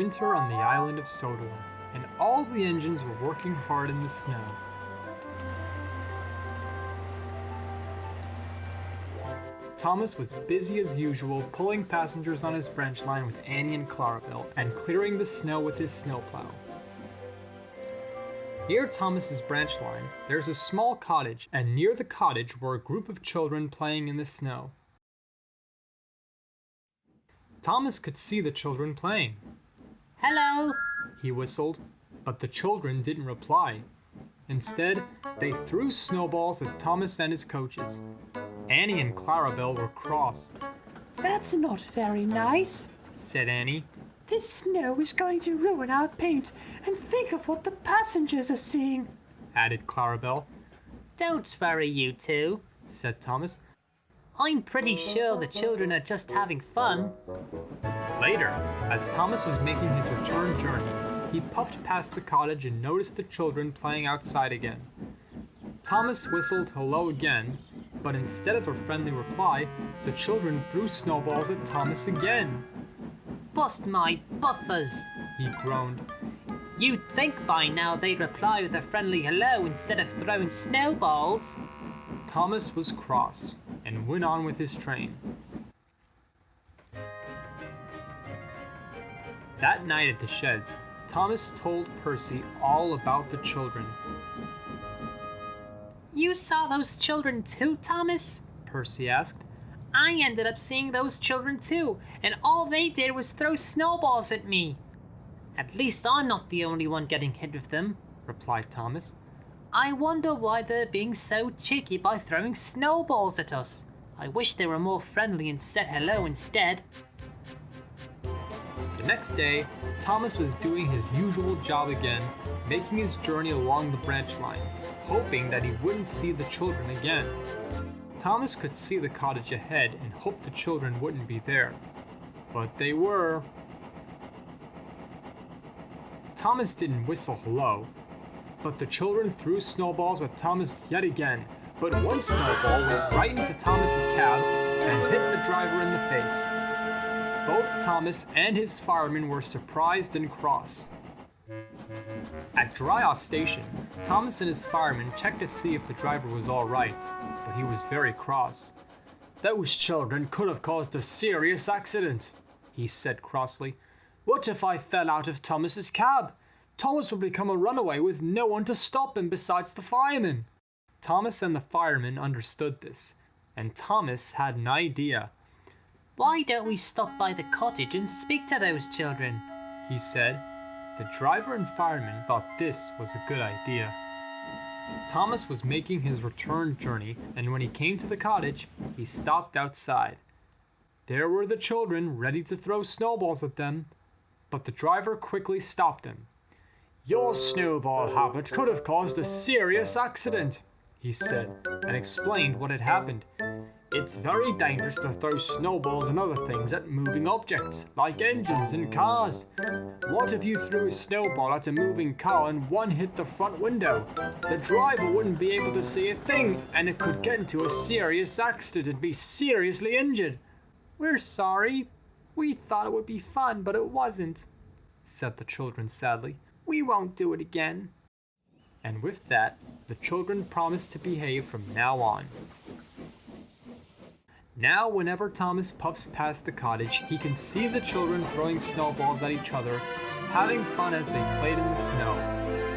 winter on the island of Sodor, and all the engines were working hard in the snow. Thomas was busy as usual, pulling passengers on his branch line with Annie and Clarabelle, and clearing the snow with his snowplow. Near Thomas's branch line, there's a small cottage, and near the cottage were a group of children playing in the snow. Thomas could see the children playing. "Hello," he whistled, but the children didn't reply. Instead, they threw snowballs at Thomas and his coaches. Annie and Clarabelle were cross. "That's not very nice," said Annie. "This snow is going to ruin our paint, and think of what the passengers are seeing," added Clarabelle. "Don't worry, you two," said Thomas. "I'm pretty sure the children are just having fun." Later, as Thomas was making his return journey, he puffed past the cottage and noticed the children playing outside again. Thomas whistled hello again, but instead of a friendly reply, the children threw snowballs at Thomas again. "Bust my buffers," he groaned. "You'd think by now they'd reply with a friendly hello instead of throwing snowballs." Thomas was cross and went on with his train. That night at the sheds, Thomas told Percy all about the children. "You saw those children too, Thomas?" Percy asked. "I ended up seeing those children too, and all they did was throw snowballs at me." "At least I'm not the only one getting hit with them," replied Thomas. "I wonder why they're being so cheeky by throwing snowballs at us. I wish they were more friendly and said hello instead." The next day, Thomas was doing his usual job again, making his journey along the branch line, hoping that he wouldn't see the children again. Thomas could see the cottage ahead and hoped the children wouldn't be there. But they were. Thomas didn't whistle hello, but the children threw snowballs at Thomas yet again. But one snowball went right into Thomas's cab and hit the driver in the face. Both Thomas and his fireman were surprised and cross. At Dryhouse Station, Thomas and his fireman checked to see if the driver was all right, but he was very cross. "Those children could have caused a serious accident," he said crossly. "What if I fell out of Thomas's cab? Thomas would become a runaway with no one to stop him besides the fireman." Thomas and the fireman understood this, and Thomas had an idea. "Why don't we stop by the cottage and speak to those children?" he said. The driver and fireman thought this was a good idea. Thomas was making his return journey, and when he came to the cottage, he stopped outside. There were the children ready to throw snowballs at them, but the driver quickly stopped him. "Your snowball habit could have caused a serious accident," he said, and explained what had happened. "It's very dangerous to throw snowballs and other things at moving objects, like engines and cars. What if you threw a snowball at a moving car and one hit the front window? The driver wouldn't be able to see a thing, and it could get into a serious accident and be seriously injured." "We're sorry. We thought it would be fun, but it wasn't," said the children sadly. "We won't do it again." And with that, the children promised to behave from now on. Now, whenever Thomas puffs past the cottage, he can see the children throwing snowballs at each other, having fun as they played in the snow.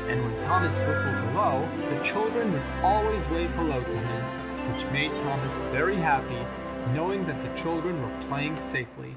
And when Thomas whistled hello, the children would always wave hello to him, which made Thomas very happy, knowing that the children were playing safely.